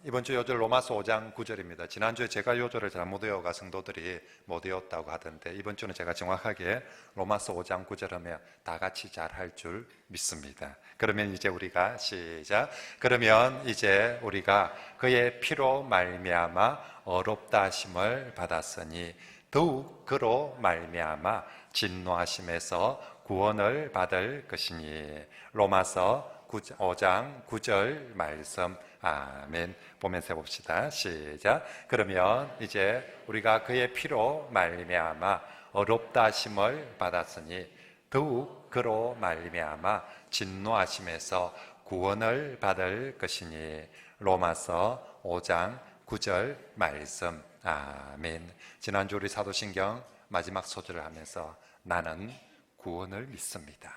이번 주 요절 로마서 5장 9절입니다. 지난주에 제가 요절을 잘못 외워가 성도들이 못 외웠다고 하던데 이번 주는 제가 정확하게 로마서 5장 9절 하면 다 같이 잘 할 줄 믿습니다. 그러면 이제 우리가 시작. 그러면 이제 우리가 그의 피로 말미암아 어렵다 하심을 받았으니 더욱 그로 말미암아 진노하심에서 구원을 받을 것이니. 로마서 5장 9절 말씀. 아멘. 보면서 해봅시다. 시작. 그러면 이제 우리가 그의 피로 말미암아 어렵다 하심을 받았으니 더욱 그로 말미암아 진노하심에서 구원을 받을 것이니. 로마서 5장 9절 말씀. 아멘. 지난주 우리 사도신경 마지막 소절을 하면서 나는 구원을 믿습니다.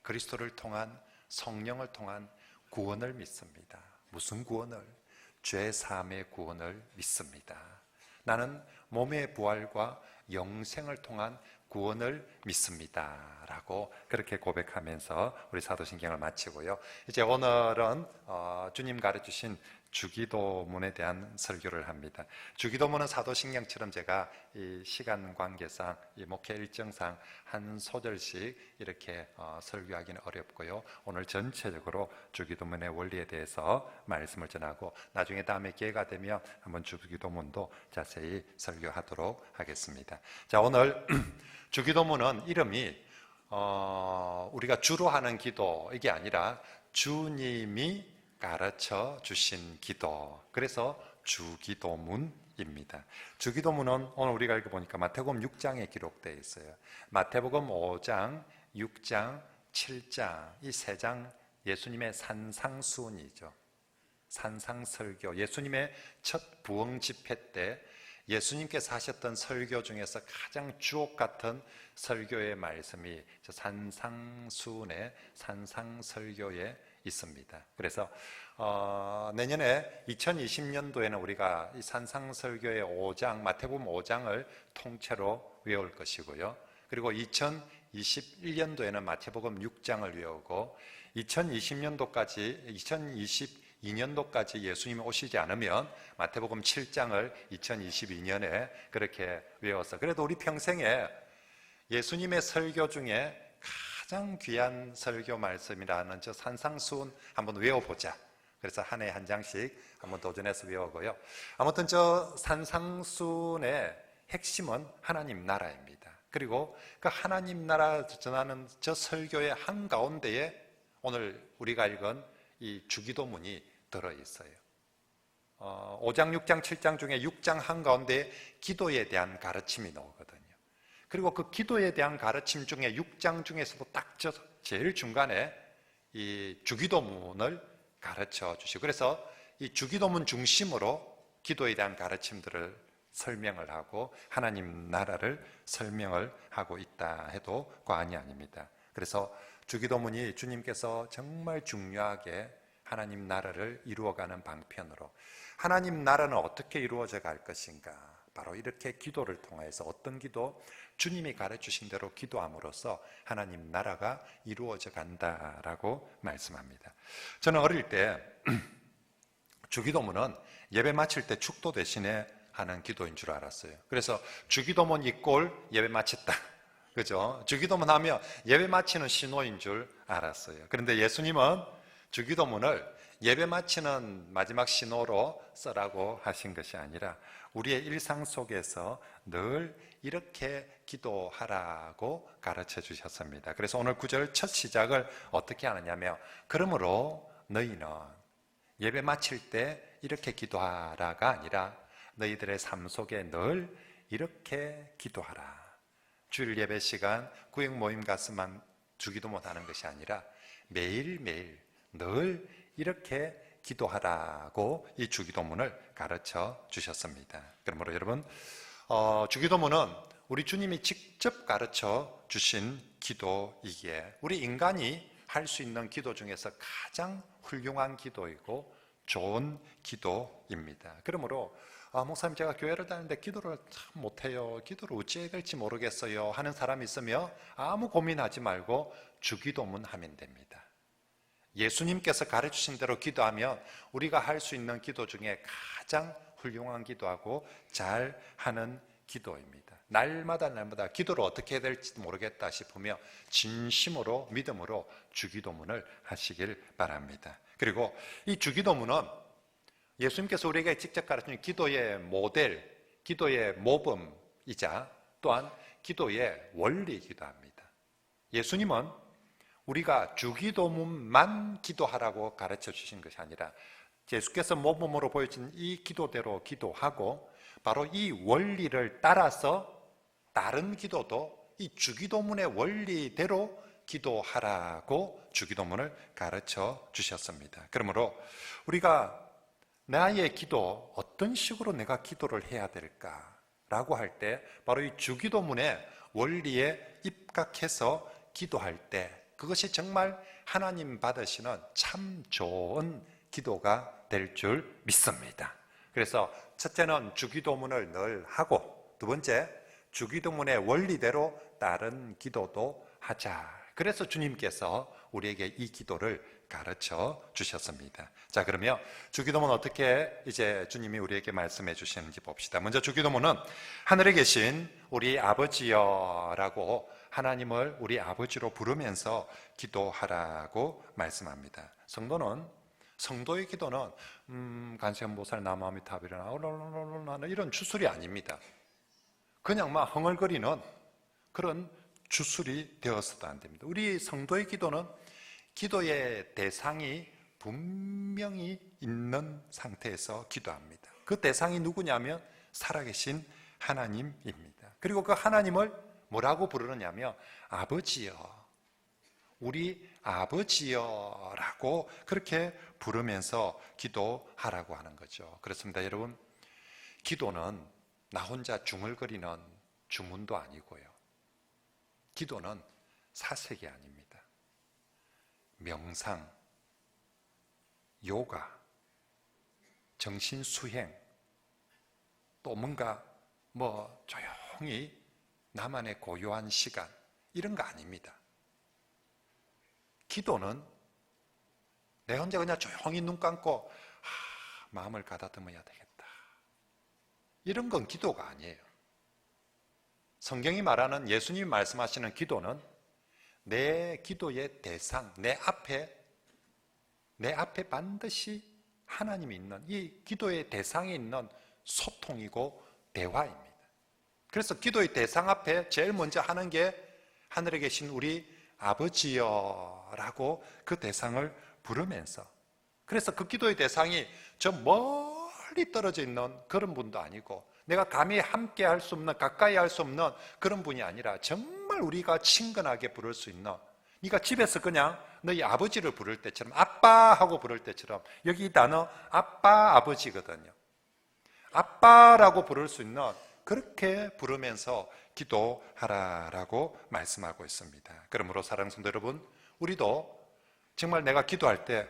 그리스도를 통한, 성령을 통한 구원을 믿습니다. 무슨 구원을? 죄 사함의 구원을 믿습니다. 나는 몸의 부활과 영생을 통한 구원을 믿습니다 라고 그렇게 고백하면서 우리 사도신경을 마치고요. 이제 오늘은 주님 가르치신 주기도문에 대한 설교를 합니다. 주기도문은 사도신경처럼 제가 이 시간 관계상, 이 목회 일정상 한 소절씩 이렇게 설교하기는 어렵고요. 오늘 전체적으로 주기도문의 원리에 대해서 말씀을 전하고 나중에 다음에 기회가 되면 한번 주기도문도 자세히 설교하도록 하겠습니다. 자, 오늘 주기도문은 이름이 우리가 주로 하는 기도 이게 아니라 주님이 가르쳐 주신 기도, 그래서 주기도문입니다. 주기도문은 오늘 우리가 읽어보니까 마태복음 6장에 기록되어 있어요. 마태복음 5장, 6장, 7장 이 세 장 예수님의 산상수훈이죠. 산상설교, 예수님의 첫 부흥 집회 때 예수님께서 하셨던 설교 중에서 가장 주옥 같은 설교의 말씀이 산상수훈의 산상설교에 있습니다. 그래서 내년에 2020년도에는 우리가 이 산상설교의 5장, 마태복음 5장을 통째로 외울 것이고요. 그리고 2021년도에는 마태복음 6장을 외우고 2022년도까지 예수님이 오시지 않으면 마태복음 7장을 2022년에 그렇게 외워서, 그래도 우리 평생에 예수님의 설교 중에 가장 귀한 설교 말씀이라는 저 산상수훈 한번 외워보자. 그래서 한 해에 한 장씩 한번 도전해서 외우고요. 아무튼 저 산상수훈의 핵심은 하나님 나라입니다. 그리고 그 하나님 나라 전하는 저 설교의 한가운데에 오늘 우리가 읽은 이 주기도문이 들어있어요. 5장, 6장, 7장 중에 6장 한가운데에 기도에 대한 가르침이 나오거든요. 그리고 그 기도에 대한 가르침 중에 6장 중에서도 딱 저 제일 중간에 이 주기도문을 가르쳐 주시고, 그래서 이 주기도문 중심으로 기도에 대한 가르침들을 설명을 하고 하나님 나라를 설명을 하고 있다 해도 과언이 아닙니다. 그래서 주기도문이 주님께서 정말 중요하게 하나님 나라를 이루어가는 방편으로, 하나님 나라는 어떻게 이루어져 갈 것인가, 바로 이렇게 기도를 통해서, 어떤 기도? 주님이 가르치신 대로 기도함으로써 하나님 나라가 이루어져 간다라고 말씀합니다. 저는 어릴 때 주기도문은 예배 마칠 때 축도 대신에 하는 기도인 줄 알았어요. 그래서 주기도문 이꼴 예배 마쳤다, 그죠? 주기도문 하면 예배 마치는 신호인 줄 알았어요. 그런데 예수님은 주기도문을 예배 마치는 마지막 신호로 써라고 하신 것이 아니라 우리의 일상 속에서 늘 이렇게 기도하라고 가르쳐 주셨습니다. 그래서 오늘 9절 첫 시작을 어떻게 하느냐면, 그러므로 너희는 예배 마칠 때 이렇게 기도하라가 아니라 너희들의 삶 속에 늘 이렇게 기도하라. 주일 예배 시간 구역 모임 가서만 주기도문 하는 것이 아니라 매일매일 늘 이렇게 기도하라고 이 주기도문을 가르쳐 주셨습니다. 그러므로 여러분, 주기도문은 우리 주님이 직접 가르쳐 주신 기도이기에 우리 인간이 할 수 있는 기도 중에서 가장 훌륭한 기도이고 좋은 기도입니다. 그러므로 목사님, 제가 교회를 다니는데 기도를 참 못해요, 기도를 어찌해야 될지 모르겠어요 하는 사람이 있으면 아무 고민하지 말고 주기도문 하면 됩니다. 예수님께서 가르치신 대로 기도하면 우리가 할 수 있는 기도 중에 가장 훌륭한 기도하고 잘 하는 기도입니다. 날마다 기도를 어떻게 해야 될지 모르겠다 싶으면 진심으로 믿음으로 주기도문을 하시길 바랍니다. 그리고 이 주기도문은 예수님께서 우리에게 직접 가르치는 기도의 모델, 기도의 모범이자 또한 기도의 원리이기도 합니다. 예수님은 우리가 주기도문만 기도하라고 가르쳐 주신 것이 아니라 예수께서 모범으로 보여준 이 기도대로 기도하고 바로 이 원리를 따라서 다른 기도도 이 주기도문의 원리대로 기도하라고 주기도문을 가르쳐 주셨습니다. 그러므로 우리가 나의 기도, 어떤 식으로 내가 기도를 해야 될까라고 할 때 바로 이 주기도문의 원리에 입각해서 기도할 때 그것이 정말 하나님 받으시는 참 좋은 기도가 될 줄 믿습니다. 그래서 첫째는 주기도문을 늘 하고, 두 번째 주기도문의 원리대로 다른 기도도 하자. 그래서 주님께서 우리에게 이 기도를 가르쳐 주셨습니다. 자, 그러면 주기도문 어떻게 이제 주님이 우리에게 말씀해 주시는지 봅시다. 먼저 주기도문은 하늘에 계신 우리 아버지여라고 하나님을 우리 아버지로 부르면서 기도하라고 말씀합니다. 성도의 기도는 간세음보살 나무아미타비르나 이런 주술이 아닙니다. 그냥 막 흥얼거리는 그런 주술이 되어서도 안 됩니다. 우리 성도의 기도는 기도의 대상이 분명히 있는 상태에서 기도합니다. 그 대상이 누구냐면 살아계신 하나님입니다. 그리고 그 하나님을 뭐라고 부르느냐면 아버지여, 우리 아버지여라고 그렇게 부르면서 기도하라고 하는 거죠. 그렇습니다. 여러분, 기도는 나 혼자 중얼거리는 주문도 아니고요. 기도는 사색이 아닙니다. 명상, 요가, 정신수행, 또 뭔가 조용히 나만의 고요한 시간, 이런 거 아닙니다. 기도는 내 혼자 그냥 조용히 눈 감고 마음을 가다듬어야 되겠다, 이런 건 기도가 아니에요. 성경이 말하는, 예수님이 말씀하시는 기도는 내 기도의 대상, 내 앞에 반드시 하나님이 있는, 이 기도의 대상에 있는 소통이고 대화입니다. 그래서 기도의 대상 앞에 제일 먼저 하는 게 하늘에 계신 우리 아버지여라고 그 대상을 부르면서, 그래서 그 기도의 대상이 저 멀리 떨어져 있는 그런 분도 아니고 내가 감히 함께 할 수 없는, 가까이 할 수 없는 그런 분이 아니라 정말 우리가 친근하게 부를 수 있는, 네가 집에서 그냥 너희 아버지를 부를 때처럼, 아빠 하고 부를 때처럼, 여기 이 단어 아빠, 아버지거든요. 아빠라고 부를 수 있는, 그렇게 부르면서 기도하라라고 말씀하고 있습니다. 그러므로 사랑하는 성도 여러분, 우리도 정말 내가 기도할 때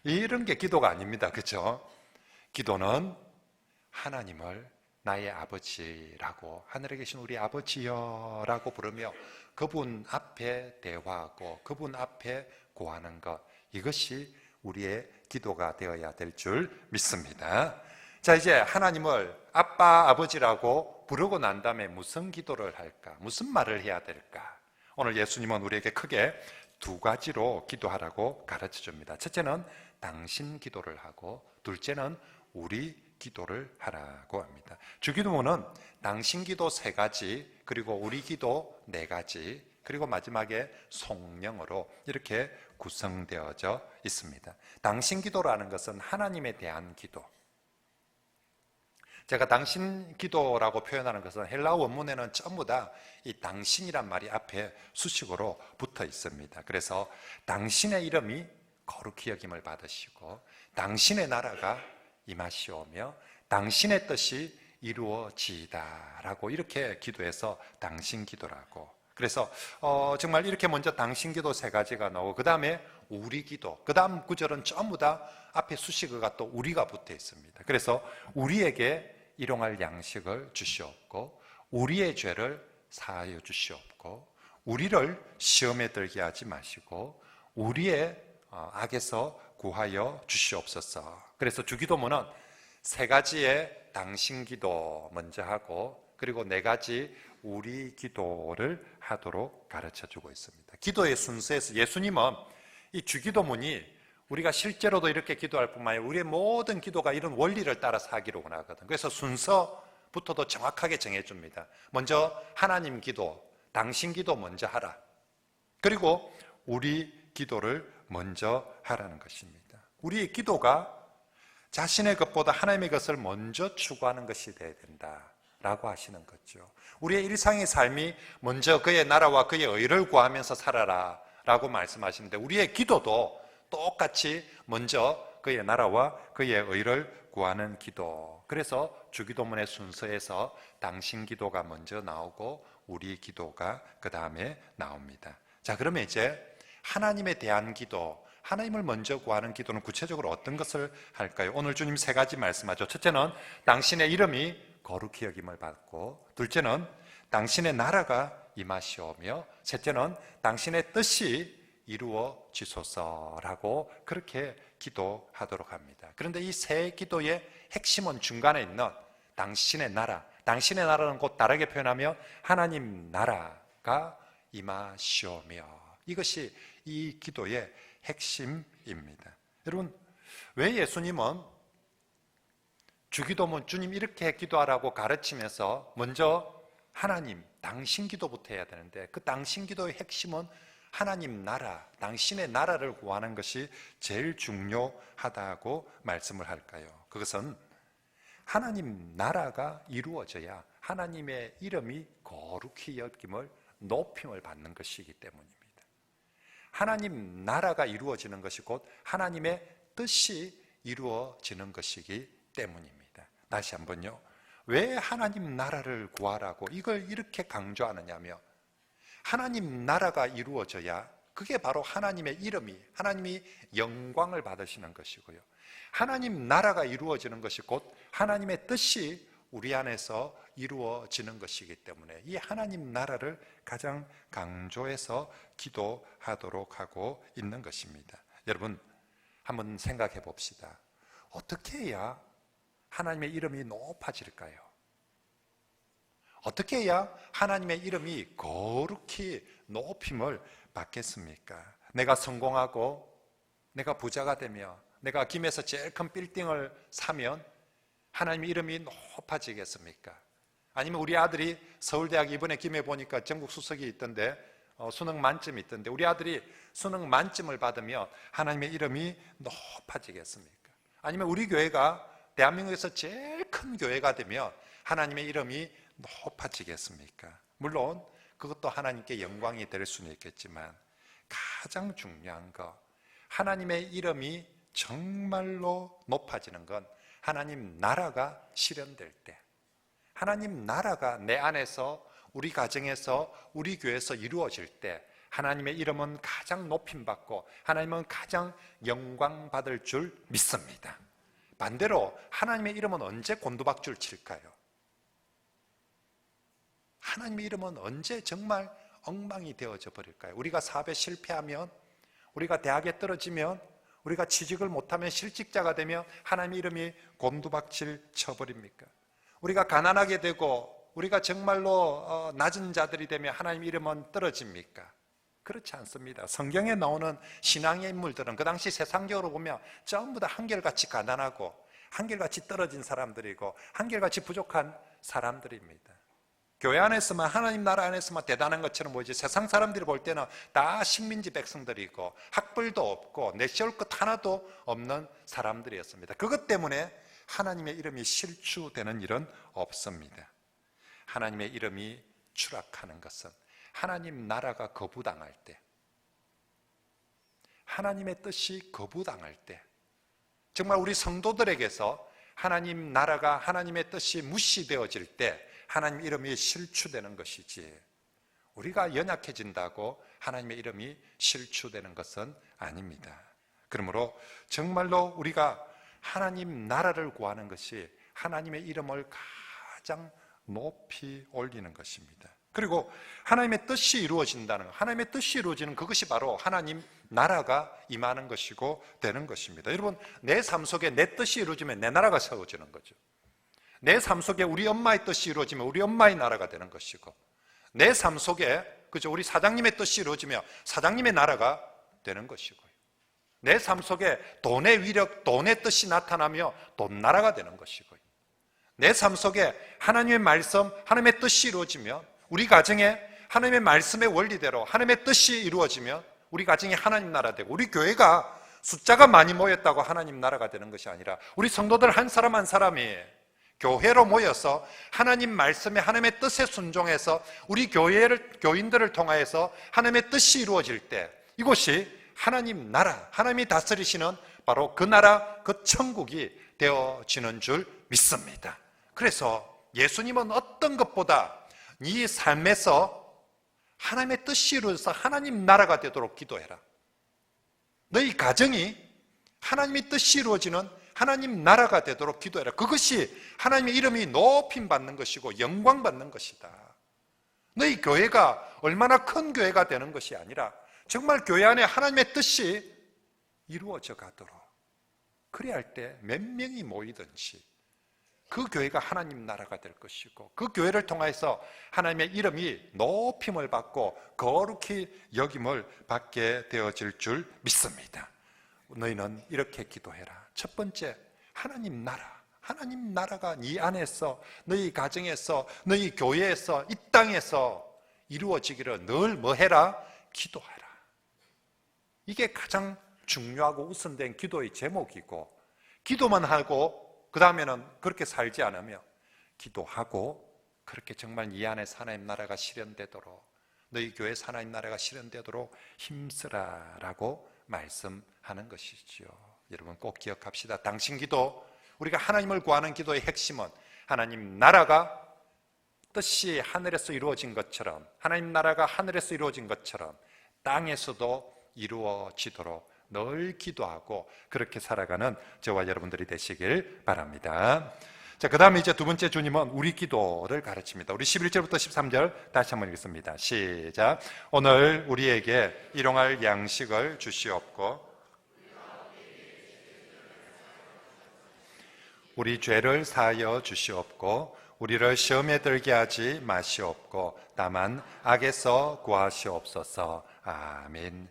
이런 게 기도가 아닙니다. 그렇죠? 기도는 하나님을 나의 아버지라고, 하늘에 계신 우리 아버지여라고 부르며 그분 앞에 대화하고 그분 앞에 고하는 것, 이것이 우리의 기도가 되어야 될 줄 믿습니다. 자, 이제 하나님을 아빠, 아버지라고 부르고 난 다음에 무슨 기도를 할까? 무슨 말을 해야 될까? 오늘 예수님은 우리에게 크게 두 가지로 기도하라고 가르쳐 줍니다. 첫째는 당신 기도를 하고, 둘째는 우리 기도를 하라고 합니다. 주기도문은 당신 기도 3가지, 그리고 우리 기도 4가지, 그리고 마지막에 성령으로 이렇게 구성되어져 있습니다. 당신 기도라는 것은 하나님에 대한 기도. 제가 당신 기도라고 표현하는 것은 헬라어 원문에는 전부 다 이 당신이란 말이 앞에 수식어로 붙어 있습니다. 그래서 당신의 이름이 거룩히 여김을 받으시고 당신의 나라가 임하시오며 당신의 뜻이 이루어지이다라고 이렇게 기도해서 당신 기도라고. 그래서 정말 이렇게 먼저 당신 기도 3가지가 나오고, 그 다음에 우리 기도, 그 다음 구절은 전부 다 앞에 수식어가 또 우리가 붙어 있습니다. 그래서 우리에게 일용할 양식을 주시옵고 우리의 죄를 사하여 주시옵고 우리를 시험에 들게 하지 마시고 우리의 악에서 구하여 주시옵소서. 그래서 주기도문은 세 가지의 당신 기도 먼저 하고 그리고 네 가지 우리 기도를 하도록 가르쳐주고 있습니다. 기도의 순서에서 예수님은 이 주기도문이 우리가 실제로도 이렇게 기도할 뿐만 아니라 우리의 모든 기도가 이런 원리를 따라서 하기로 원하거든. 그래서 순서부터도 정확하게 정해줍니다. 먼저 하나님 기도, 당신 기도 먼저 하라. 그리고 우리 기도를 먼저 하라는 것입니다. 우리의 기도가 자신의 것보다 하나님의 것을 먼저 추구하는 것이 되어야 된다라고 하시는 거죠. 우리의 일상의 삶이 먼저 그의 나라와 그의 의를 구하면서 살아라 라고 말씀하시는데 우리의 기도도 똑같이 먼저 그의 나라와 그의 의를 구하는 기도. 그래서 주기도문의 순서에서 당신 기도가 먼저 나오고 우리 기도가 그 다음에 나옵니다. 자, 그러면 이제 하나님에 대한 기도, 하나님을 먼저 구하는 기도는 구체적으로 어떤 것을 할까요? 오늘 주님 세 가지 말씀하죠. 첫째는 당신의 이름이 거룩히 여김을 받고, 둘째는 당신의 나라가 임하시오며, 셋째는 당신의 뜻이 이루어지소서라고 그렇게 기도하도록 합니다. 그런데 이 세 기도의 핵심은 중간에 있는 당신의 나라, 당신의 나라는 곧 다르게 표현하면 하나님 나라가 임하시오며, 이것이 이 기도의 핵심입니다. 여러분, 왜 예수님은 주기도문 주님 이렇게 기도하라고 가르치면서 먼저 하나님, 당신 기도부터 해야 되는데 그 당신 기도의 핵심은 하나님 나라, 당신의 나라를 구하는 것이 제일 중요하다고 말씀을 할까요? 그것은 하나님 나라가 이루어져야 하나님의 이름이 거룩히 여김을 높임을 받는 것이기 때문입니다. 하나님 나라가 이루어지는 것이 곧 하나님의 뜻이 이루어지는 것이기 때문입니다. 다시 한번요. 왜 하나님 나라를 구하라고 이걸 이렇게 강조하느냐며, 하나님 나라가 이루어져야 그게 바로 하나님의 이름이, 하나님이 영광을 받으시는 것이고요. 하나님 나라가 이루어지는 것이 곧 하나님의 뜻이 우리 안에서 이루어지는 것이기 때문에 이 하나님 나라를 가장 강조해서 기도하도록 하고 있는 것입니다. 여러분, 한번 생각해 봅시다. 어떻게 해야 하나님의 이름이 높아질까요? 어떻게 해야 하나님의 이름이 거룩히 높임을 받겠습니까? 내가 성공하고 내가 부자가 되며 내가 김에서 제일 큰 빌딩을 사면 하나님의 이름이 높아지겠습니까? 아니면 우리 아들이 서울대학 이번에 김에 보니까 전국 수석이 있던데 수능 만점이 있던데 우리 아들이 수능 만점을 받으면 하나님의 이름이 높아지겠습니까? 아니면 우리 교회가 대한민국에서 제일 큰 교회가 되면 하나님의 이름이 높아지겠습니까? 물론 그것도 하나님께 영광이 될 수는 있겠지만 가장 중요한 거, 하나님의 이름이 정말로 높아지는 건 하나님 나라가 실현될 때, 하나님 나라가 내 안에서, 우리 가정에서, 우리 교회에서 이루어질 때 하나님의 이름은 가장 높임받고 하나님은 가장 영광받을 줄 믿습니다. 반대로 하나님의 이름은 언제 곤두박질 칠까요? 하나님의 이름은 언제 정말 엉망이 되어져 버릴까요? 우리가 사업에 실패하면, 우리가 대학에 떨어지면, 우리가 취직을 못하면, 실직자가 되면 하나님의 이름이 곤두박질 쳐버립니까? 우리가 가난하게 되고 우리가 정말로 낮은 자들이 되면 하나님의 이름은 떨어집니까? 그렇지 않습니다. 성경에 나오는 신앙의 인물들은 그 당시 세상적으로 보면 전부 다 한결같이 가난하고 한결같이 떨어진 사람들이고 한결같이 부족한 사람들입니다. 교회 안에서만, 하나님 나라 안에서만 대단한 것처럼 보이지 세상 사람들이 볼 때는 다 식민지 백성들이고 학벌도 없고 내세울 것 하나도 없는 사람들이었습니다. 그것 때문에 하나님의 이름이 실추되는 일은 없습니다. 하나님의 이름이 추락하는 것은 하나님 나라가 거부당할 때, 하나님의 뜻이 거부당할 때, 정말 우리 성도들에게서 하나님 나라가, 하나님의 뜻이 무시되어질 때 하나님 이름이 실추되는 것이지, 우리가 연약해진다고 하나님의 이름이 실추되는 것은 아닙니다. 그러므로 정말로 우리가 하나님 나라를 구하는 것이 하나님의 이름을 가장 높이 올리는 것입니다. 그리고 하나님의 뜻이 이루어진다는 것, 하나님의 뜻이 이루어지는 그것이 바로 하나님 나라가 임하는 것이고 되는 것입니다. 여러분, 내 삶 속에 내 뜻이 이루어지면 내 나라가 세워지는 거죠. 내 삶 속에 우리 엄마의 뜻이 이루어지면 우리 엄마의 나라가 되는 것이고, 내 삶 속에 그죠, 우리 사장님의 뜻이 이루어지면 사장님의 나라가 되는 것이고요. 내 삶 속에 돈의 위력, 돈의 뜻이 나타나며 돈 나라가 되는 것이고요. 내 삶 속에 하나님의 말씀, 하나님의 뜻이 이루어지면 우리 가정에 하나님의 말씀의 원리대로 하나님의 뜻이 이루어지면 우리 가정이 하나님 나라 되고, 우리 교회가 숫자가 많이 모였다고 하나님 나라가 되는 것이 아니라 우리 성도들 한 사람 한 사람이 교회로 모여서 하나님 말씀에 하나님의 뜻에 순종해서 우리 교인들을 통하여서 하나님의 뜻이 이루어질 때 이곳이 하나님 나라, 하나님이 다스리시는 바로 그 나라, 그 천국이 되어지는 줄 믿습니다. 그래서 예수님은 어떤 것보다 네 삶에서 하나님의 뜻이 이루어져서 하나님 나라가 되도록 기도해라. 너희 가정이 하나님의 뜻이 이루어지는 하나님 나라가 되도록 기도해라. 그것이 하나님의 이름이 높임 받는 것이고 영광 받는 것이다. 너희 교회가 얼마나 큰 교회가 되는 것이 아니라 정말 교회 안에 하나님의 뜻이 이루어져 가도록, 그래야 할 때 몇 명이 모이든지 그 교회가 하나님 나라가 될 것이고, 그 교회를 통해서 하나님의 이름이 높임을 받고 거룩히 여김을 받게 되어질 줄 믿습니다. 너희는 이렇게 기도해라. 첫 번째, 하나님 나라, 하나님 나라가 네 안에서, 너희 가정에서, 너희 교회에서, 이 땅에서 이루어지기를 늘 뭐 해라? 기도해라. 이게 가장 중요하고 우선된 기도의 제목이고, 기도만 하고 그 다음에는 그렇게 살지 않으며, 기도하고 그렇게 정말 이 안에서 하나님 나라가 실현되도록, 너희 교회에서 하나님 나라가 실현되도록 힘쓰라라고 말씀하는 것이지요. 여러분 꼭 기억합시다. 당신 기도, 우리가 하나님을 구하는 기도의 핵심은 하나님 나라가 뜻이 하늘에서 이루어진 것처럼, 하나님 나라가 하늘에서 이루어진 것처럼 땅에서도 이루어지도록 늘 기도하고 그렇게 살아가는 저와 여러분들이 되시길 바랍니다. 자, 그 다음에 이제 두 번째, 주님은 우리 기도를 가르칩니다. 우리 11절부터 13절 다시 한번 읽겠습니다. 시작. 오늘 우리에게 일용할 양식을 주시옵고 우리 죄를 사하여 주시옵고 우리를 시험에 들게 하지 마시옵고 다만 악에서 구하시옵소서. 아멘.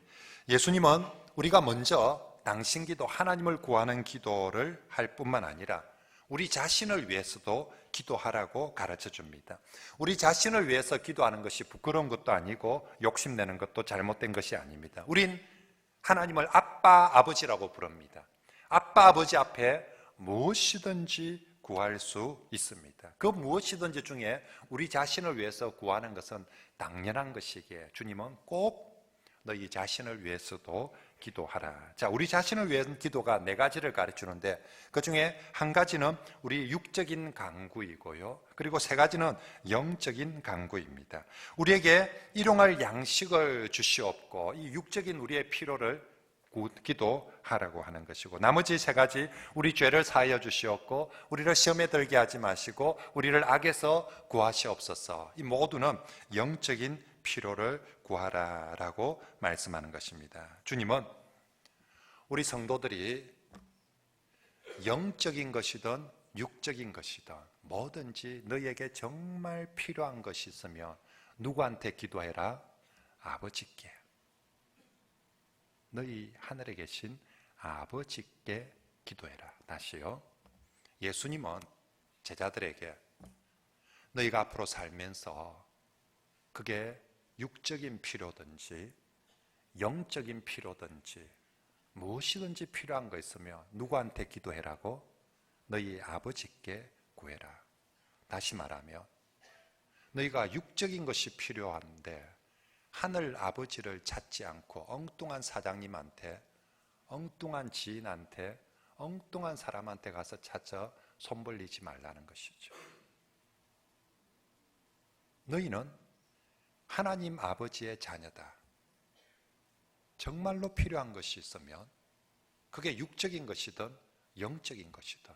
예수님은 우리가 먼저 당신 기도, 하나님을 구하는 기도를 할 뿐만 아니라 우리 자신을 위해서도 기도하라고 가르쳐 줍니다. 우리 자신을 위해서 기도하는 것이 부끄러운 것도 아니고 욕심내는 것도 잘못된 것이 아닙니다. 우린 하나님을 아빠, 아버지라고 부릅니다. 아빠, 아버지 앞에 무엇이든지 구할 수 있습니다. 그 무엇이든지 중에 우리 자신을 위해서 구하는 것은 당연한 것이기에 주님은 꼭 너희 자신을 위해서도 기도하라. 자, 우리 자신을 위한 기도가 네 가지를 가르치는데 그 중에 한 가지는 우리 육적인 간구이고요. 그리고 세 가지는 영적인 간구입니다. 우리에게 일용할 양식을 주시옵고 이 육적인 우리의 필요를 기도하라고 하는 것이고, 나머지 세 가지, 우리 죄를 사하여 주시옵고 우리를 시험에 들게 하지 마시고 우리를 악에서 구하시옵소서. 이 모두는 영적인 필요를 구하라라고 말씀하는 것입니다. 주님은 우리 성도들이 영적인 것이든 육적인 것이든 뭐든지 너희에게 정말 필요한 것이 있으면 누구한테 기도해라? 아버지께. 너희 하늘에 계신 아버지께 기도해라. 다시요. 예수님은 제자들에게 너희가 앞으로 살면서 그게 육적인 필요든지 영적인 필요든지 무엇이든지 필요한 거 있으면 누구한테 기도해라고? 너희 아버지께 구해라. 다시 말하면 너희가 육적인 것이 필요한데 하늘 아버지를 찾지 않고 엉뚱한 사장님한테, 엉뚱한 지인한테, 엉뚱한 사람한테 가서 찾아 손 벌리지 말라는 것이죠. 너희는 하나님 아버지의 자녀다. 정말로 필요한 것이 있으면 그게 육적인 것이든 영적인 것이든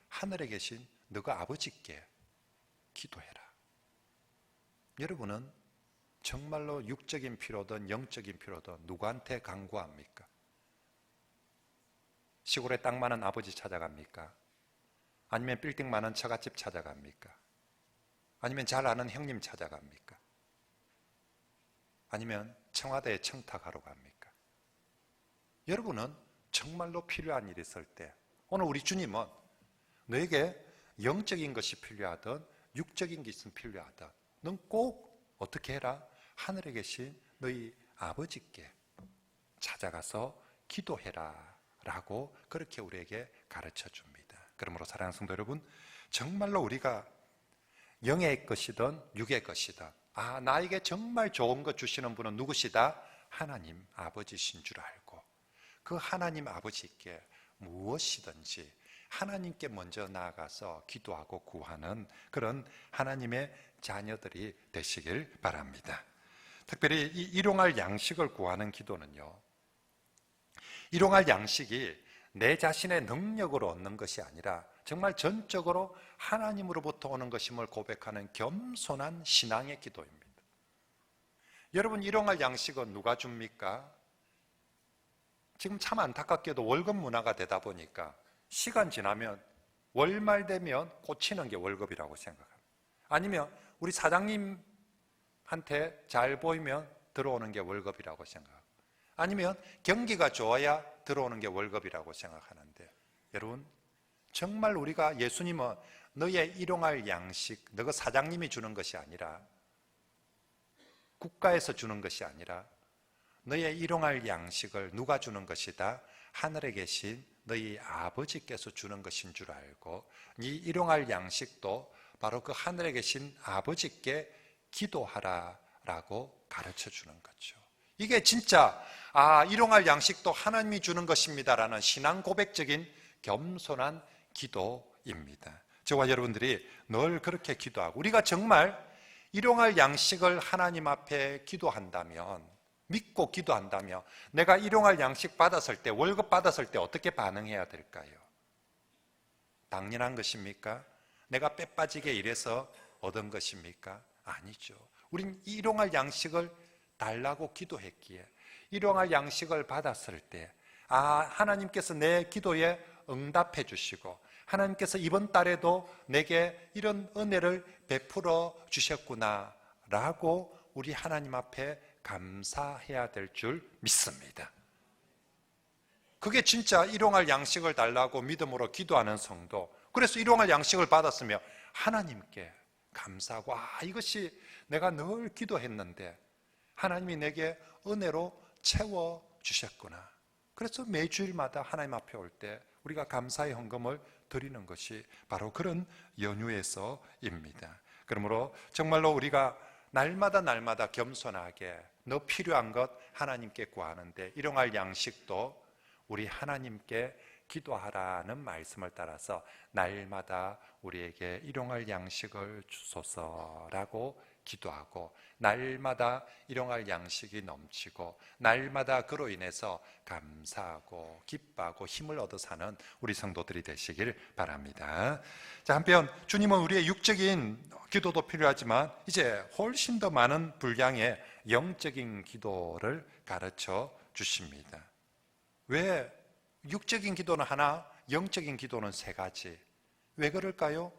하늘에 계신 너가 아버지께 기도해라. 여러분은 정말로 육적인 필요든 영적인 필요든 누구한테 간구합니까? 시골에 땅 많은 아버지 찾아갑니까? 아니면 빌딩 많은 처갓집 찾아갑니까? 아니면 잘 아는 형님 찾아갑니까? 아니면 청와대에 청탁하러 갑니까? 여러분은 정말로 필요한 일이 있을 때, 오늘 우리 주님은 너에게 영적인 것이 필요하든 육적인 것이 필요하든 넌 꼭 어떻게 해라? 하늘에 계신 너희 아버지께 찾아가서 기도해라 라고 그렇게 우리에게 가르쳐 줍니다. 그러므로 사랑하는 성도 여러분, 정말로 우리가 영의 것이든 육의 것이든 나에게 정말 좋은 것 주시는 분은 누구시다? 하나님 아버지신 줄 알고 그 하나님 아버지께 무엇이든지 하나님께 먼저 나아가서 기도하고 구하는 그런 하나님의 자녀들이 되시길 바랍니다. 특별히 이 일용할 양식을 구하는 기도는요, 일용할 양식이 내 자신의 능력으로 얻는 것이 아니라 정말 전적으로 하나님으로부터 오는 것임을 고백하는 겸손한 신앙의 기도입니다. 여러분, 일용할 양식은 누가 줍니까? 지금 참 안타깝게도 월급 문화가 되다 보니까 시간 지나면 월말 되면 꽂히는 게 월급이라고 생각합니다. 아니면 우리 사장님한테 잘 보이면 들어오는 게 월급이라고 생각합니다. 아니면 경기가 좋아야 들어오는 게 월급이라고 생각하는데, 여러분 정말 우리가 예수님은 너의 일용할 양식, 너가 사장님이 주는 것이 아니라 국가에서 주는 것이 아니라 너의 일용할 양식을 누가 주는 것이다? 하늘에 계신 너희 아버지께서 주는 것인 줄 알고 이 일용할 양식도 바로 그 하늘에 계신 아버지께 기도하라라고 가르쳐 주는 거죠. 이게 진짜 일용할 양식도 하나님이 주는 것입니다라는 신앙 고백적인 겸손한 기도입니다. 저와 여러분들이 늘 그렇게 기도하고 우리가 정말 일용할 양식을 하나님 앞에 기도한다면, 믿고 기도한다면 내가 일용할 양식 받았을 때, 월급 받았을 때 어떻게 반응해야 될까요? 당연한 것입니까? 내가 빼 빠지게 일해서 얻은 것입니까? 아니죠. 우린 일용할 양식을 달라고 기도했기에 일용할 양식을 받았을 때 하나님께서 내 기도에 응답해 주시고 하나님께서 이번 달에도 내게 이런 은혜를 베풀어 주셨구나 라고 우리 하나님 앞에 감사해야 될 줄 믿습니다. 그게 진짜 일용할 양식을 달라고 믿음으로 기도하는 성도, 그래서 일용할 양식을 받았으며 하나님께 감사하고 이것이 내가 늘 기도했는데 하나님이 내게 은혜로 채워주셨구나. 그래서 매주일마다 하나님 앞에 올 때 우리가 감사의 헌금을 드리는 것이 바로 그런 연유에서입니다. 그러므로 정말로 우리가 날마다 겸손하게 너 필요한 것 하나님께 구하는데 일용할 양식도 우리 하나님께 기도하라는 말씀을 따라서 날마다 우리에게 일용할 양식을 주소서라고 기도하고 날마다 일용할 양식이 넘치고 날마다 그로 인해서 감사하고 기뻐하고 힘을 얻어 사는 우리 성도들이 되시길 바랍니다. 자, 한편 주님은 우리의 육적인 기도도 필요하지만 이제 훨씬 더 많은 분량의 영적인 기도를 가르쳐 주십니다. 왜 육적인 기도는 하나, 영적인 기도는 세 가지? 왜 그럴까요?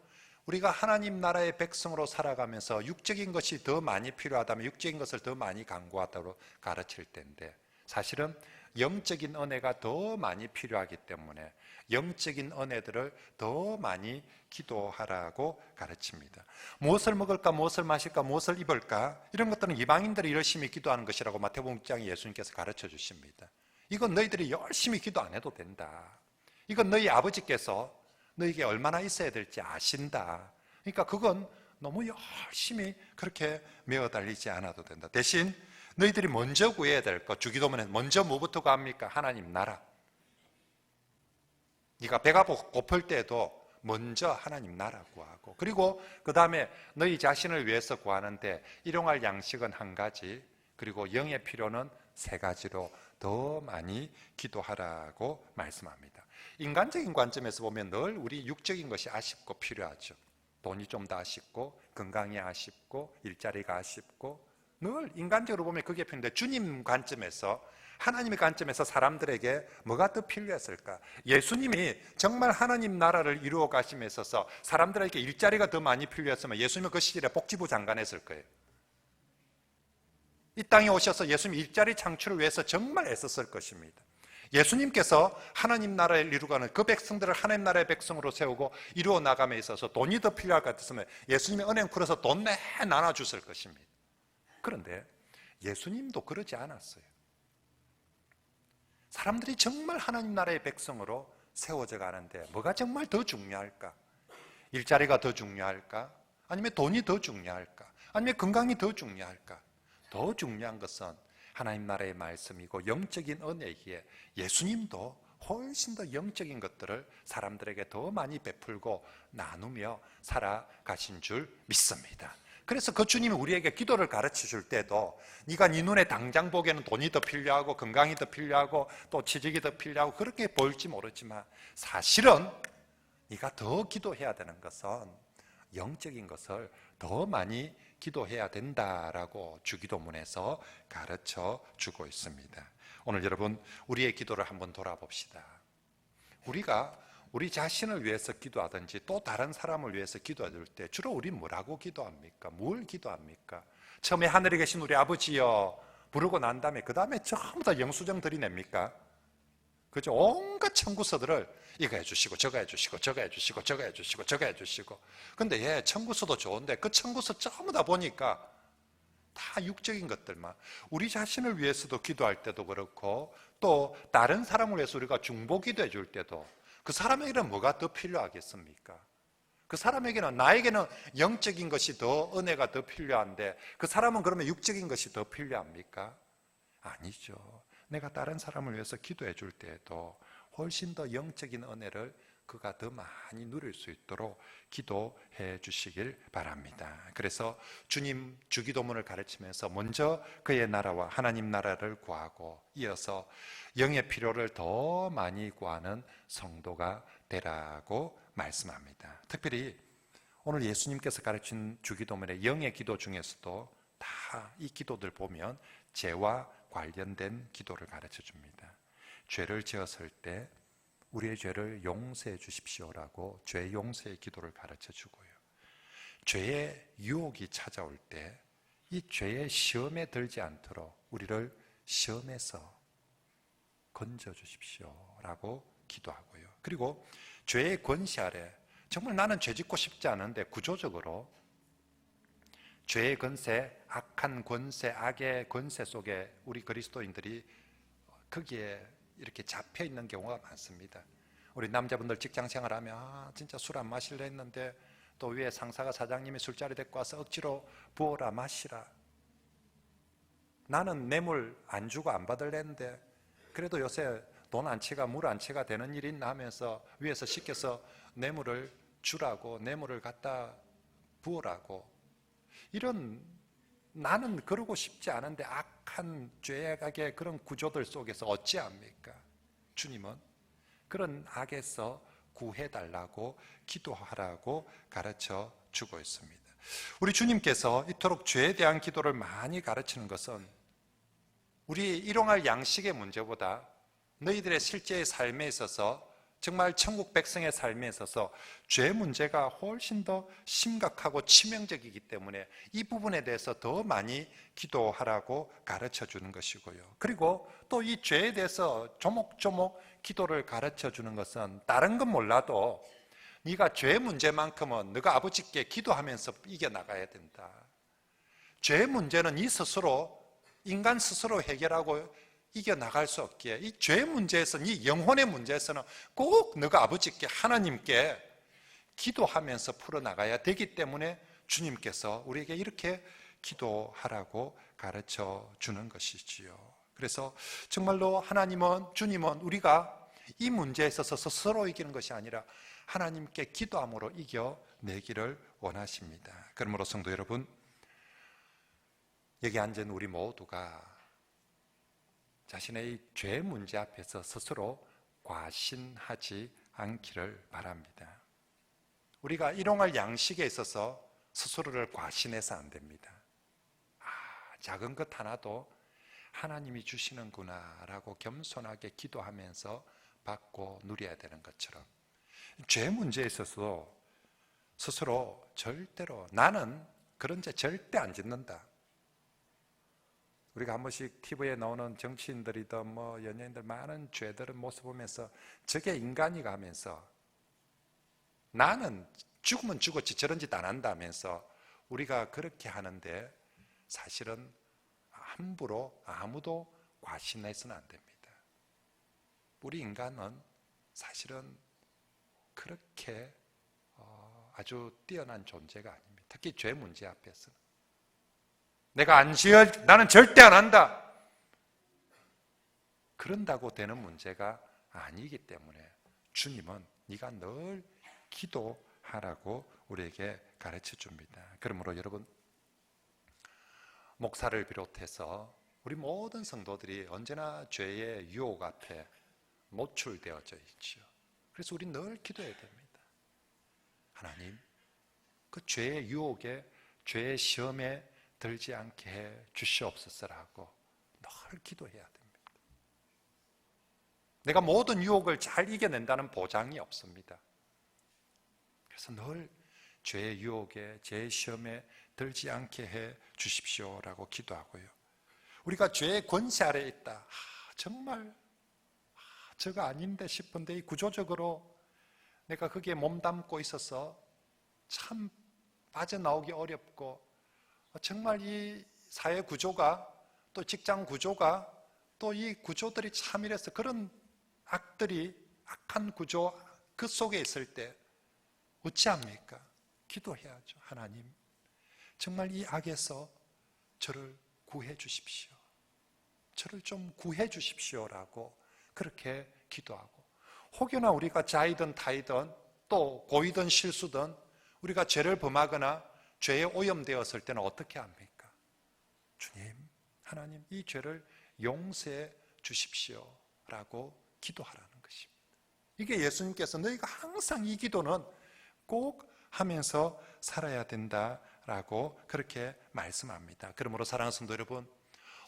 우리가 하나님 나라의 백성으로 살아가면서 육적인 것이 더 많이 필요하다면 육적인 것을 더 많이 간구하도록 가르칠 텐데, 사실은 영적인 은혜가 더 많이 필요하기 때문에 영적인 은혜들을 더 많이 기도하라고 가르칩니다. 무엇을 먹을까, 무엇을 마실까, 무엇을 입을까, 이런 것들은 이방인들이 열심히 기도하는 것이라고 마태복음 6장에 예수님께서 가르쳐 주십니다. 이건 너희들이 열심히 기도 안 해도 된다. 이건 너희 아버지께서 너에게 얼마나 있어야 될지 아신다. 그러니까 그건 너무 열심히 그렇게 메어 달리지 않아도 된다. 대신 너희들이 먼저 구해야 될 것, 주기도문에 먼저 뭐부터 구합니까? 하나님 나라. 네가 배가 고플 때도 먼저 하나님 나라 구하고, 그리고 그 다음에 너희 자신을 위해서 구하는데 일용할 양식은 한 가지, 그리고 영의 필요는 세 가지로 더 많이 기도하라고 말씀합니다. 인간적인 관점에서 보면 늘 우리 육적인 것이 아쉽고 필요하죠. 돈이 좀 더 아쉽고, 건강이 아쉽고, 일자리가 아쉽고, 늘 인간적으로 보면 그게 필요한데, 주님 관점에서, 하나님의 관점에서 사람들에게 뭐가 더 필요했을까? 예수님이 정말 하나님 나라를 이루어 가심에 있어서 사람들에게 일자리가 더 많이 필요했으면 예수님은 그 시절에 복지부 장관 했을 거예요. 이 땅에 오셔서 예수님 일자리 창출을 위해서 정말 애썼을 것입니다. 예수님께서 하나님 나라를 이루어가는 그 백성들을 하나님 나라의 백성으로 세우고 이루어 나감에 있어서 돈이 더 필요할 것 같았으면 예수님이 은행 풀어서 돈 내 나눠줬을 것입니다. 그런데 예수님도 그러지 않았어요. 사람들이 정말 하나님 나라의 백성으로 세워져 가는데 뭐가 정말 더 중요할까? 일자리가 더 중요할까? 아니면 돈이 더 중요할까? 아니면 건강이 더 중요할까? 더 중요한 것은 하나님 나라의 말씀이고 영적인 은혜이기에 예수님도 훨씬 더 영적인 것들을 사람들에게 더 많이 베풀고 나누며 살아가신 줄 믿습니다. 그래서 그 주님이 우리에게 기도를 가르쳐 줄 때도 네가 네 눈에 당장 보기에는 돈이 더 필요하고 건강이 더 필요하고 또 취직이 더 필요하고 그렇게 보일지 모르지만 사실은 네가 더 기도해야 되는 것은 영적인 것을 더 많이 기도해야 된다라고 주기도문에서 가르쳐 주고 있습니다. 오늘 여러분 우리의 기도를 한번 돌아봅시다. 우리가 우리 자신을 위해서 기도하든지 또 다른 사람을 위해서 기도할 때 주로 우리 뭐라고 기도합니까? 뭘 기도합니까? 처음에 하늘에 계신 우리 아버지여 부르고 난 다음에 그 다음에 전부 다 영수증 들이냅니까? 그죠? 온갖 청구서들을 이거 해주시고 저거 해주시고 저거 해주시고 저거 해주시고 저거 해주시고 근데 예 청구서도 좋은데 그 청구서 전부 다 보니까 다 육적인 것들만. 우리 자신을 위해서도 기도할 때도 그렇고 또 다른 사람을 위해서 우리가 중보 기도해 줄 때도 그 사람에게는 뭐가 더 필요하겠습니까? 그 사람에게는 나에게는 영적인 것이 더 은혜가 더 필요한데 그 사람은 그러면 육적인 것이 더 필요합니까? 아니죠. 내가 다른 사람을 위해서 기도해 줄 때에도 훨씬 더 영적인 은혜를 그가 더 많이 누릴 수 있도록 기도해 주시길 바랍니다. 그래서 주님 주기도문을 가르치면서 먼저 그의 나라와 하나님 나라를 구하고 이어서 영의 필요를 더 많이 구하는 성도가 되라고 말씀합니다. 특별히 오늘 예수님께서 가르친 주기도문의 영의 기도 중에서도 다 이 기도들 보면 죄와 관련된 기도를 가르쳐 줍니다. 죄를 지었을 때 우리의 죄를 용서해 주십시오라고 죄 용서의 기도를 가르쳐 주고요. 죄의 유혹이 찾아올 때 이 죄의 시험에 들지 않도록 우리를 시험에서 건져 주십시오라고 기도하고요. 그리고 죄의 권세 아래 정말 나는 죄 짓고 싶지 않은데 구조적으로 죄의 권세, 악한 권세, 악의 권세 속에 우리 그리스도인들이 거기에 이렇게 잡혀 있는 경우가 많습니다. 우리 남자분들 직장 생활하면 진짜 술 안 마실래 했는데 또 위에 상사가 사장님이 술자리 데리고 와서 억지로 부어라 마시라. 나는 뇌물 안 주고 안 받을래 했는데 그래도 요새 돈 안 채가 물 안 채가 되는 일이 있나 하면서 위에서 시켜서 뇌물을 주라고 뇌물을 갖다 부으라고 이런 나는 그러고 싶지 않은데 악한 죄악의 그런 구조들 속에서 어찌합니까? 주님은 그런 악에서 구해달라고 기도하라고 가르쳐 주고 있습니다. 우리 주님께서 이토록 죄에 대한 기도를 많이 가르치는 것은 우리 일용할 양식의 문제보다 너희들의 실제의 삶에 있어서 정말 천국 백성의 삶에 있어서 죄 문제가 훨씬 더 심각하고 치명적이기 때문에 이 부분에 대해서 더 많이 기도하라고 가르쳐 주는 것이고요. 그리고 또 이 죄에 대해서 조목조목 기도를 가르쳐 주는 것은 다른 건 몰라도 네가 죄 문제만큼은 네가 아버지께 기도하면서 이겨나가야 된다. 죄 문제는 네 스스로 인간 스스로 해결하고 이겨나갈 수 없기에 이 죄 문제에서 이 영혼의 문제에서는 꼭 너가 아버지께 하나님께 기도하면서 풀어나가야 되기 때문에 주님께서 우리에게 이렇게 기도하라고 가르쳐 주는 것이지요. 그래서 정말로 하나님은 주님은 우리가 이 문제에 있어서 스스로 이기는 것이 아니라 하나님께 기도함으로 이겨내기를 원하십니다. 그러므로 성도 여러분 여기 앉은 우리 모두가 자신의 죄 문제 앞에서 스스로 과신하지 않기를 바랍니다. 우리가 일용할 양식에 있어서 스스로를 과신해서 안 됩니다. 작은 것 하나도 하나님이 주시는구나 라고 겸손하게 기도하면서 받고 누려야 되는 것처럼 죄 문제에 있어서 스스로 절대로 나는 그런 죄 절대 안 짓는다. 우리가 한 번씩 TV에 나오는 정치인들이든 뭐 연예인들 많은 죄들을 모습 보면서 저게 인간이가 하면서 나는 죽으면 죽었지 저런 짓 안 한다면서 우리가 그렇게 하는데 사실은 함부로 아무도 과신해서는 안 됩니다. 우리 인간은 사실은 그렇게 아주 뛰어난 존재가 아닙니다. 특히 죄 문제 앞에서 나는 절대 안 한다. 그런다고 되는 문제가 아니기 때문에 주님은 네가 늘 기도하라고 우리에게 가르쳐 줍니다. 그러므로 여러분, 목사를 비롯해서 우리 모든 성도들이 언제나 죄의 유혹 앞에 노출되어져 있죠. 그래서 우리 늘 기도해야 됩니다. 하나님, 그 죄의 유혹에, 죄의 시험에 들지 않게 해 주시옵소서라고 늘 기도해야 됩니다. 내가 모든 유혹을 잘 이겨낸다는 보장이 없습니다. 그래서 늘 죄의 유혹에, 죄의 시험에 들지 않게 해 주십시오라고 기도하고요. 우리가 죄의 권세 아래에 있다. 정말 저거 아닌데 싶은데 이 구조적으로 내가 거기에 몸담고 있어서 참 빠져나오기 어렵고 정말 이 사회 구조가 또 직장 구조가 또 이 구조들이 참 이래서 그런 악들이 악한 구조 그 속에 있을 때 어찌합니까? 기도해야죠. 하나님, 정말 이 악에서 저를 구해 주십시오. 저를 좀 구해 주십시오라고 그렇게 기도하고, 혹여나 우리가 자이든 타이든 또 고이든 실수든 우리가 죄를 범하거나 죄에 오염되었을 때는 어떻게 합니까? 주님, 하나님, 이 죄를 용서해 주십시오라고 기도하라는 것입니다. 이게 예수님께서 너희가 항상 이 기도는 꼭 하면서 살아야 된다라고 그렇게 말씀합니다. 그러므로 사랑하는 성도 여러분,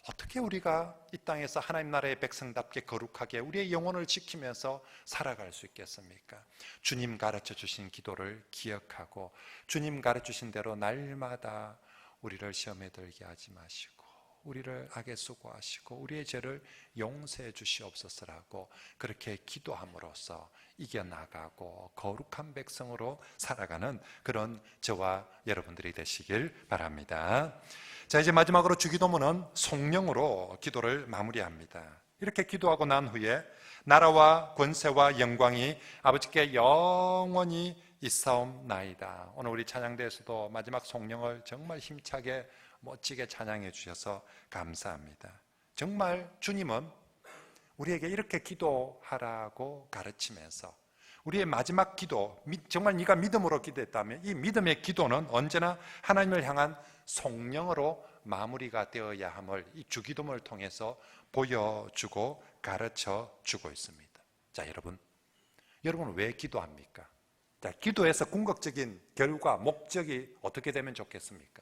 어떻게 우리가 이 땅에서 하나님 나라의 백성답게 거룩하게 우리의 영혼을 지키면서 살아갈 수 있겠습니까? 주님 가르쳐 주신 기도를 기억하고 주님 가르쳐 주신 대로 날마다 우리를 시험에 들게 하지 마시고 우리를 악에 수고하시고 우리의 죄를 용서해 주시옵소서라고 그렇게 기도함으로써 이겨나가고 거룩한 백성으로 살아가는 그런 저와 여러분들이 되시길 바랍니다. 자, 이제 마지막으로 주기도문은 성령으로 기도를 마무리합니다. 이렇게 기도하고 난 후에 나라와 권세와 영광이 아버지께 영원히 있사옵나이다. 오늘 우리 찬양대에서도 마지막 성령을 정말 힘차게 멋지게 찬양해 주셔서 감사합니다. 정말 주님은 우리에게 이렇게 기도하라고 가르치면서 우리의 마지막 기도, 정말 네가 믿음으로 기도했다면 이 믿음의 기도는 언제나 하나님을 향한 성령으로 마무리가 되어야 함을 이 주기도문을 통해서 보여주고 가르쳐주고 있습니다. 자, 여러분은 왜 기도합니까? 자, 기도에서 궁극적인 결과, 목적이 어떻게 되면 좋겠습니까?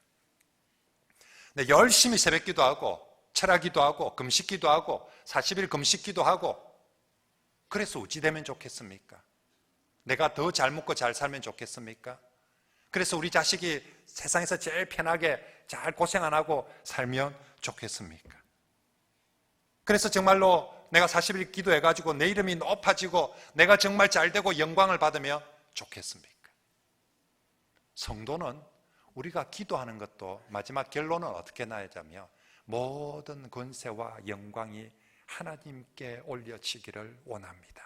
네, 열심히 새벽 기도하고 철야 기도하고 금식 기도하고 40일 금식 기도하고 그래서 어찌 되면 좋겠습니까? 내가 더 잘 먹고 잘 살면 좋겠습니까? 그래서 우리 자식이 세상에서 제일 편하게 잘 고생 안 하고 살면 좋겠습니까? 그래서 정말로 내가 40일 기도해가지고 내 이름이 높아지고 내가 정말 잘 되고 영광을 받으면 좋겠습니까? 성도는 우리가 기도하는 것도 마지막 결론은 어떻게 나야자며 모든 권세와 영광이 하나님께 올려지기를 원합니다.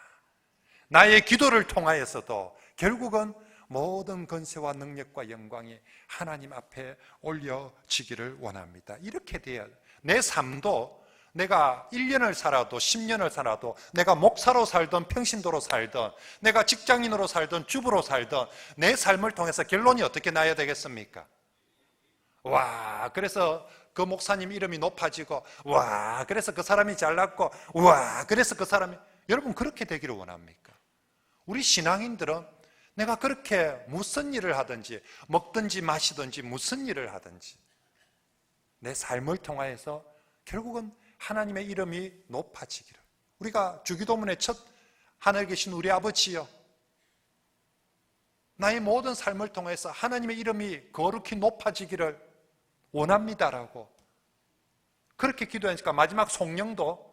나의 기도를 통하여서도 결국은 모든 권세와 능력과 영광이 하나님 앞에 올려지기를 원합니다. 이렇게 돼야 내 삶도 내가 1년을 살아도 10년을 살아도 내가 목사로 살든 평신도로 살든 내가 직장인으로 살든 주부로 살든 내 삶을 통해서 결론이 어떻게 나야 되겠습니까? 와, 그래서 그 목사님 이름이 높아지고 와, 그래서 그 사람이 잘났고 와, 그래서 그 사람이 여러분 그렇게 되기를 원합니까? 우리 신앙인들은 내가 그렇게 무슨 일을 하든지, 먹든지 마시든지 무슨 일을 하든지 내 삶을 통하여서 결국은 하나님의 이름이 높아지기를. 우리가 주기도문의 첫 하늘에 계신 우리 아버지여, 나의 모든 삶을 통해서 하나님의 이름이 거룩히 높아지기를 원합니다라고 그렇게 기도하니까 마지막 송영도,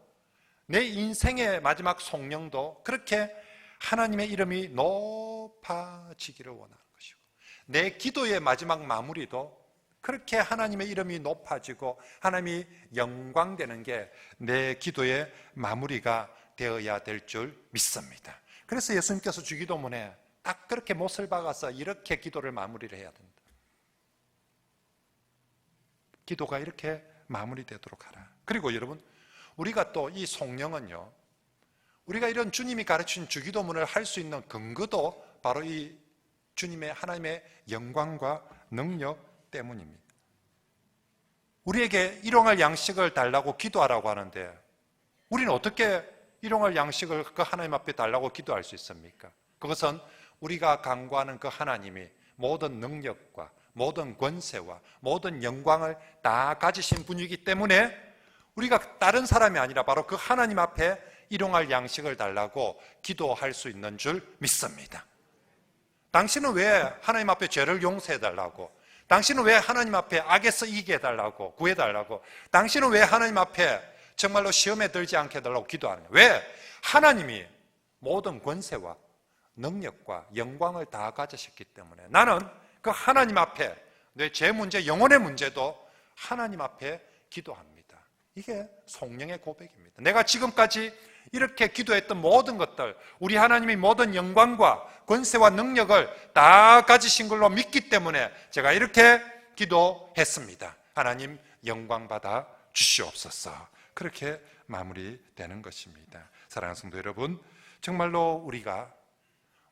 내 인생의 마지막 송영도 그렇게 하나님의 이름이 높아지기를 원하는 것이고, 내 기도의 마지막 마무리도 그렇게 하나님의 이름이 높아지고 하나님이 영광되는 게 내 기도의 마무리가 되어야 될 줄 믿습니다. 그래서 예수님께서 주기도문에 딱 그렇게 못을 박아서 이렇게 기도를 마무리를 해야 된다. 기도가 이렇게 마무리되도록 하라. 그리고 여러분, 우리가 또 이 송영은요, 우리가 이런 주님이 가르친 주기도문을 할 수 있는 근거도 바로 이 주님의 하나님의 영광과 능력 때문입니다. 우리에게 일용할 양식을 달라고 기도하라고 하는데 우리는 어떻게 일용할 양식을 그 하나님 앞에 달라고 기도할 수 있습니까? 그것은 우리가 간구하는 그 하나님이 모든 능력과 모든 권세와 모든 영광을 다 가지신 분이기 때문에 우리가 다른 사람이 아니라 바로 그 하나님 앞에 일용할 양식을 달라고 기도할 수 있는 줄 믿습니다. 당신은 왜 하나님 앞에 죄를 용서해달라고, 당신은 왜 하나님 앞에 악에서 이기게 해달라고, 구해달라고, 당신은 왜 하나님 앞에 정말로 시험에 들지 않게 해달라고 기도하느냐? 왜? 하나님이 모든 권세와 능력과 영광을 다 가지셨기 때문에 나는 그 하나님 앞에 내 죄 문제, 영혼의 문제도 하나님 앞에 기도합니다. 이게 송영의 고백입니다. 내가 지금까지 이렇게 기도했던 모든 것들, 우리 하나님이 모든 영광과 권세와 능력을 다 가지신 걸로 믿기 때문에 제가 이렇게 기도했습니다. 하나님 영광 받아 주시옵소서. 그렇게 마무리되는 것입니다. 사랑하는 성도 여러분, 정말로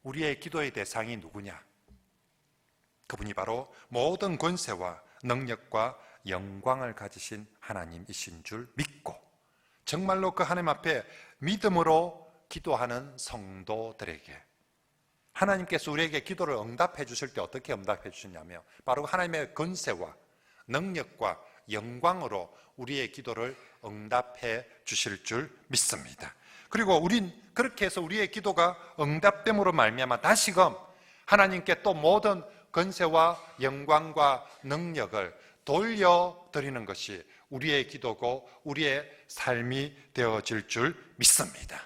우리의 기도의 대상이 누구냐? 그분이 바로 모든 권세와 능력과 영광을 가지신 하나님이신 줄 믿고 정말로 그 하나님 앞에 믿음으로 기도하는 성도들에게 하나님께서 우리에게 기도를 응답해 주실 때 어떻게 응답해 주시냐면 바로 하나님의 권세와 능력과 영광으로 우리의 기도를 응답해 주실 줄 믿습니다. 그리고 우린 그렇게 해서 우리의 기도가 응답됨으로 말미암아 다시금 하나님께 또 모든 권세와 영광과 능력을 돌려드리는 것이 우리의 기도고 우리의 삶이 되어질 줄 믿습니다.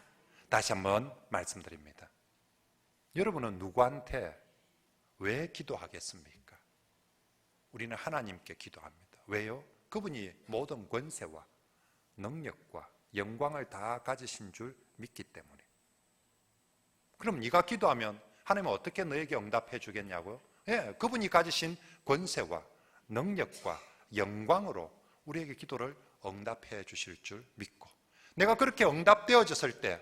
다시 한번 말씀드립니다. 여러분은 누구한테 왜 기도하겠습니까? 우리는 하나님께 기도합니다. 왜요? 그분이 모든 권세와 능력과 영광을 다 가지신 줄 믿기 때문에. 그럼 네가 기도하면 하나님은 어떻게 너에게 응답해 주겠냐고요? 예, 그분이 가지신 권세와 능력과 영광으로 우리에게 기도를 응답해 주실 줄 믿고, 내가 그렇게 응답되어졌을 때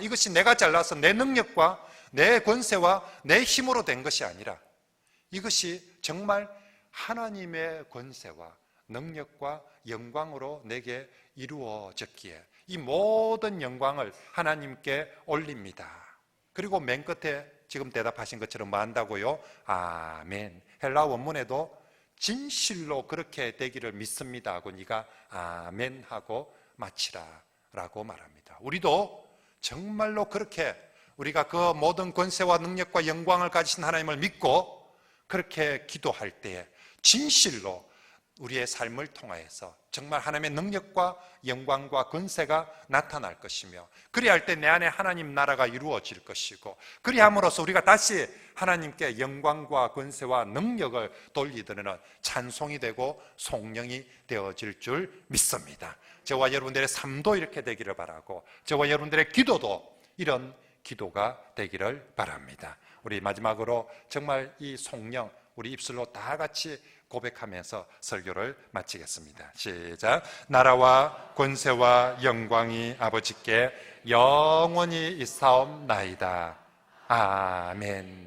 이것이 내가 잘나서 내 능력과 내 권세와 내 힘으로 된 것이 아니라 이것이 정말 하나님의 권세와 능력과 영광으로 내게 이루어졌기에 이 모든 영광을 하나님께 올립니다. 그리고 맨 끝에 지금 대답하신 것처럼 뭐 한다고요? 아멘. 헬라 원문에도 진실로 그렇게 되기를 믿습니다 하고 네가 아멘 하고 마치라 라고 말합니다. 우리도 정말로 그렇게 우리가 그 모든 권세와 능력과 영광을 가지신 하나님을 믿고 그렇게 기도할 때에 진실로 우리의 삶을 통하여서 정말 하나님의 능력과 영광과 권세가 나타날 것이며, 그리할 때 내 안에 하나님 나라가 이루어질 것이고, 그리함으로써 우리가 다시 하나님께 영광과 권세와 능력을 돌리드리는 찬송이 되고 송영이 되어질 줄 믿습니다. 저와 여러분들의 삶도 이렇게 되기를 바라고 저와 여러분들의 기도도 이런 기도가 되기를 바랍니다. 우리 마지막으로 정말 이 송영 우리 입술로 다 같이 고백하면서 설교를 마치겠습니다. 시작. 나라와 권세와 영광이 아버지께 영원히 있사옵나이다. 아멘.